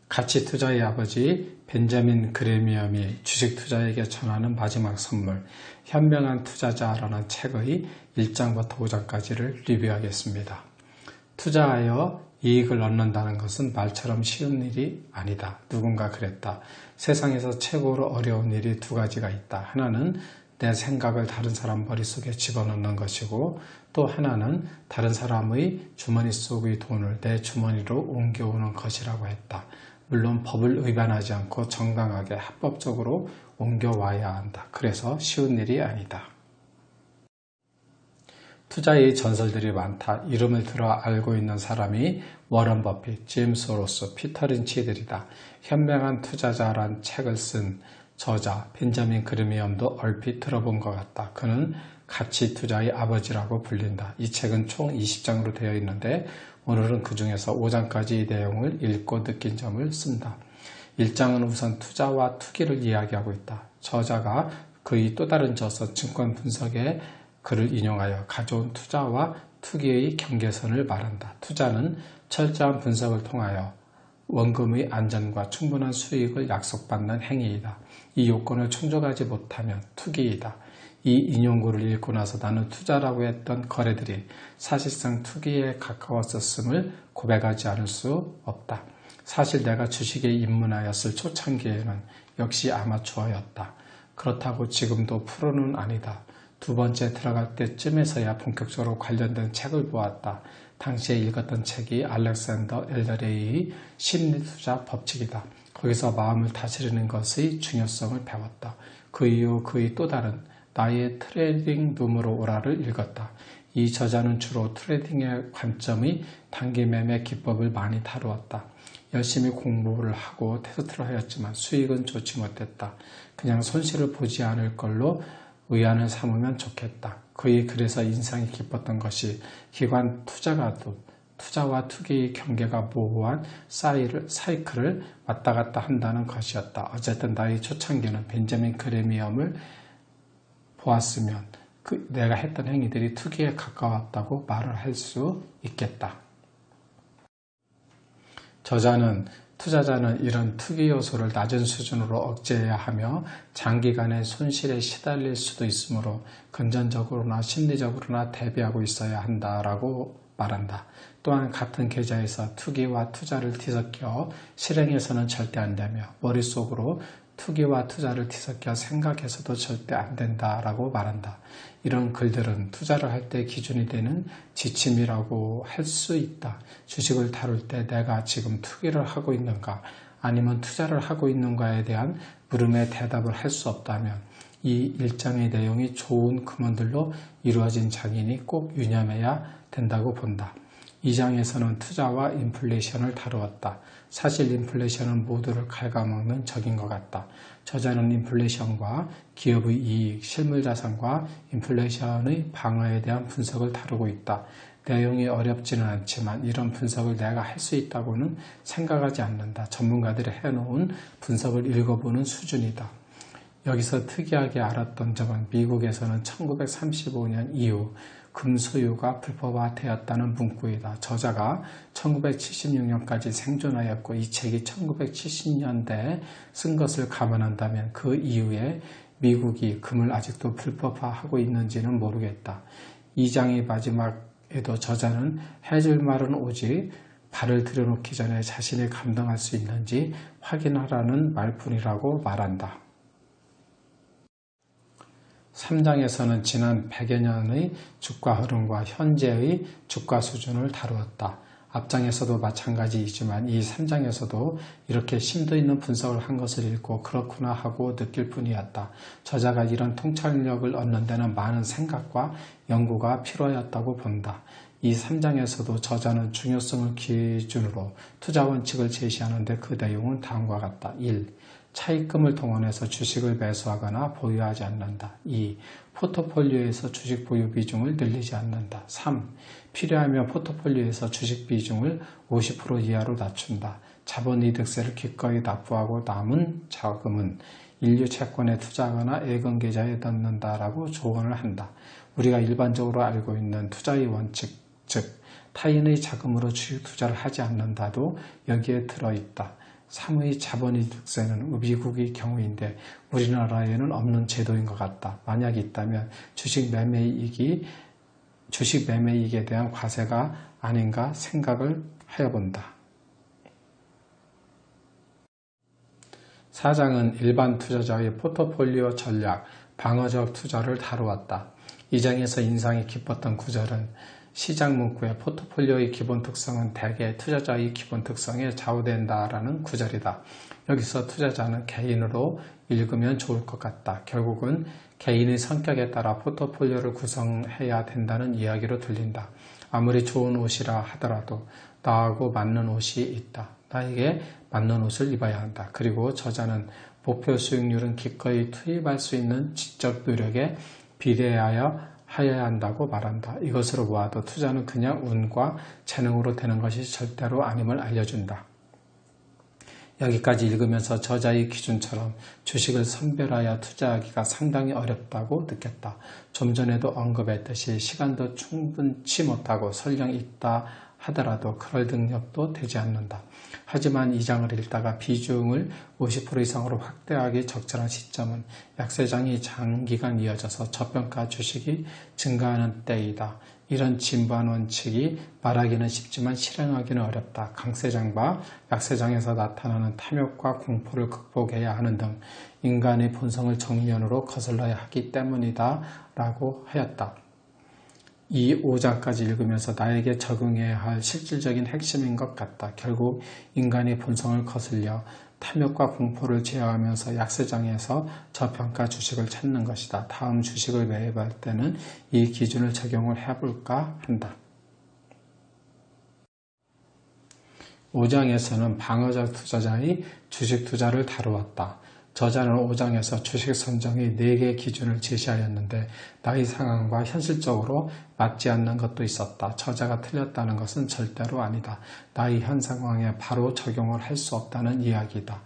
가치 투자의 아버지 벤자민 그레미엄이 주식 투자에게 전하는 마지막 선물, 현명한 투자자라는 책의 1장부터 5장까지를 리뷰하겠습니다. 투자하여 이익을 얻는다는 것은 말처럼 쉬운 일이 아니다. 누군가 그랬다. 세상에서 최고로 어려운 일이 두 가지가 있다. 하나는 내 생각을 다른 사람 머릿속에 집어넣는 것이고, 또 하나는 다른 사람의 주머니 속의 돈을 내 주머니로 옮겨오는 것이라고 했다. 물론 법을 위반하지 않고 정당하게 합법적으로 옮겨와야 한다. 그래서 쉬운 일이 아니다. 투자의 전설들이 많다. 이름을 들어 알고 있는 사람이 워런 버핏, 제임스 로스, 피터 린치들이다. 현명한 투자자란 책을 쓴 저자 벤자민 그레미엄도 얼핏 들어본 것 같다. 그는 가치 투자의 아버지라고 불린다. 이 책은 총 20장으로 되어 있는데 오늘은 그 중에서 5장까지의 내용을 읽고 느낀 점을 쓴다. 1장은 우선 투자와 투기를 이야기하고 있다. 저자가 그의 또 다른 저서 증권 분석의 글을 인용하여 가져온 투자와 투기의 경계선을 말한다. 투자는 철저한 분석을 통하여 원금의 안전과 충분한 수익을 약속받는 행위이다. 이 요건을 충족하지 못하면 투기이다. 이 인용글을 읽고 나서 나는 투자라고 했던 거래들이 사실상 투기에 가까웠었음을 고백하지 않을 수 없다. 사실 내가 주식에 입문하였을 초창기에는 역시 아마추어였다. 그렇다고 지금도 프로는 아니다. 두 번째 들어갈 때쯤에서야 본격적으로 관련된 책을 보았다. 당시에 읽었던 책이 알렉산더 엘더레이의 심리투자 법칙이다. 거기서 마음을 다스리는 것의 중요성을 배웠다. 그 이후 그의 또 다른 나의 트레이딩 눈으로 오라를 읽었다. 이 저자는 주로 트레이딩의 관점의 단기 매매 기법을 많이 다루었다. 열심히 공부를 하고 테스트를 하였지만 수익은 좋지 못했다. 그냥 손실을 보지 않을 걸로 의안을 삼으면 좋겠다. 그의 글에서 인상이 깊었던 것이 기관 투자가도 투자와 투기의 경계가 모호한 사이클을 왔다 갔다 한다는 것이었다. 어쨌든 나의 초창기는 벤자민 그레미엄을 보았으면 내가 했던 행위들이 투기에 가까웠다고 말을 할 수 있겠다. 투자자는 이런 투기 요소를 낮은 수준으로 억제해야 하며 장기간의 손실에 시달릴 수도 있으므로 금전적으로나 심리적으로나 대비하고 있어야 한다라고 말한다. 또한 같은 계좌에서 투기와 투자를 뒤섞여 실행해서는 절대 안 되며 머릿속으로 투기와 투자를 뒤섞여 생각해서도 절대 안 된다라고 말한다. 이런 글들은 투자를 할 때 기준이 되는 지침이라고 할 수 있다. 주식을 다룰 때 내가 지금 투기를 하고 있는가 아니면 투자를 하고 있는가에 대한 물음에 대답을 할 수 없다면 이 1장의 내용이 좋은 금원들로 이루어진 장이니 꼭 유념해야 된다고 본다. 2장에서는 투자와 인플레이션을 다루었다. 사실 인플레이션은 모두를 갉아먹는 적인 것 같다. 저자는 인플레이션과 기업의 이익, 실물자산과 인플레이션의 방어에 대한 분석을 다루고 있다. 내용이 어렵지는 않지만 이런 분석을 내가 할 수 있다고는 생각하지 않는다. 전문가들이 해놓은 분석을 읽어보는 수준이다. 여기서 특이하게 알았던 점은 미국에서는 1935년 이후 금소유가 불법화되었다는 문구이다. 저자가 1976년까지 생존하였고 이 책이 1970년대에 쓴 것을 감안한다면 그 이후에 미국이 금을 아직도 불법화하고 있는지는 모르겠다. 2장의 마지막에도 저자는 해줄 말은 오직 발을 들여놓기 전에 자신이 감당할 수 있는지 확인하라는 말뿐이라고 말한다. 3장에서는 지난 100여 년의 주가 흐름과 현재의 주가 수준을 다루었다. 앞장에서도 마찬가지이지만 이 3장에서도 이렇게 심도 있는 분석을 한 것을 읽고 그렇구나 하고 느낄 뿐이었다. 저자가 이런 통찰력을 얻는 데는 많은 생각과 연구가 필요하였다고 본다. 이 3장에서도 저자는 중요성을 기준으로 투자 원칙을 제시하는데 그 내용은 다음과 같다. 1. 차입금을 동원해서 주식을 매수하거나 보유하지 않는다. 2. 포트폴리오에서 주식 보유 비중을 늘리지 않는다. 3. 필요하면 포트폴리오에서 주식 비중을 50% 이하로 낮춘다. 자본이득세를 기꺼이 납부하고 남은 자금은 인류 채권에 투자하거나 예금 계좌에 넣는다라고 조언을 한다. 우리가 일반적으로 알고 있는 투자의 원칙, 즉 타인의 자금으로 주식 투자를 하지 않는다도 여기에 들어있다. 3의 자본이득세는 미국의 경우인데 우리나라에는 없는 제도인 것 같다. 만약 있다면 주식 매매이익에 대한 과세가 아닌가 생각을 하여본다. 4장은 일반 투자자의 포트폴리오 전략, 방어적 투자를 다루었다. 이 장에서 인상이 깊었던 구절은 시장 문구의 포트폴리오의 기본 특성은 대개 투자자의 기본 특성에 좌우된다라는 구절이다. 여기서 투자자는 개인으로 읽으면 좋을 것 같다. 결국은 개인의 성격에 따라 포트폴리오를 구성해야 된다는 이야기로 들린다. 아무리 좋은 옷이라 하더라도 나하고 맞는 옷이 있다. 나에게 맞는 옷을 입어야 한다. 그리고 저자는 목표 수익률은 기꺼이 투입할 수 있는 지적 노력에 비례하여 하여야 한다고 말한다. 이것으로 보아도 투자는 그냥 운과 재능으로 되는 것이 절대로 아님을 알려준다. 여기까지 읽으면서 저자의 기준처럼 주식을 선별하여 투자하기가 상당히 어렵다고 느꼈다. 좀 전에도 언급했듯이 시간도 충분치 못하고 설령 있다 하더라도 그럴 능력도 되지 않는다. 하지만 이 장을 읽다가 비중을 50% 이상으로 확대하기 적절한 시점은 약세장이 장기간 이어져서 저평가 주식이 증가하는 때이다. 이런 진부한 원칙이 말하기는 쉽지만 실행하기는 어렵다. 강세장과 약세장에서 나타나는 탐욕과 공포를 극복해야 하는 등 인간의 본성을 정면으로 거슬러야 하기 때문이다 라고 하였다. 이 5장까지 읽으면서 나에게 적응해야 할 실질적인 핵심인 것 같다. 결국 인간의 본성을 거슬려 탐욕과 공포를 제어하면서 약세장에서 저평가 주식을 찾는 것이다. 다음 주식을 매입할 때는 이 기준을 적용을 해볼까 한다. 5장에서는 방어적 투자자의 주식 투자를 다루었다. 저자는 5장에서 주식 선정의 4개 기준을 제시하였는데 나의 상황과 현실적으로 맞지 않는 것도 있었다. 저자가 틀렸다는 것은 절대로 아니다. 나의 현 상황에 바로 적용을 할 수 없다는 이야기다.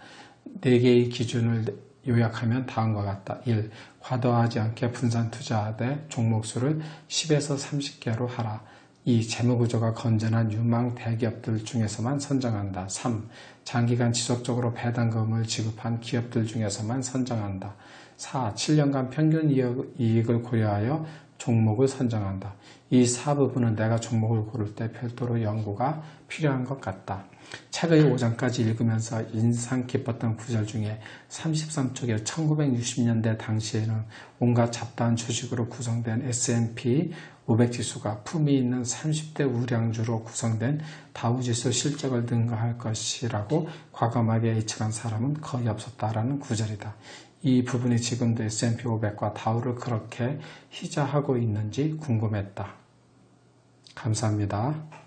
4개의 기준을 요약하면 다음과 같다. 1. 과도하지 않게 분산 투자하되 종목수를 10에서 30개로 하라. 2. 재무구조가 건전한 유망 대기업들 중에서만 선정한다. 3. 장기간 지속적으로 배당금을 지급한 기업들 중에서만 선정한다. 4. 7년간 평균 이익을 고려하여 종목을 선정한다. 이 4부분은 내가 종목을 고를 때 별도로 연구가 필요한 것 같다. 책의 5장까지 읽으면서 인상 깊었던 구절 중에 33쪽에 1960년대 당시에는 온갖 잡다한 주식으로 구성된 S&P 500 지수가 품위 있는 30대 우량주로 구성된 다우지수 실적을 능가할 것이라고 과감하게 예측한 사람은 거의 없었다라는 구절이다. 이 부분이 지금도 S&P 500과 다우를 그렇게 희자하고 있는지 궁금했다. 감사합니다.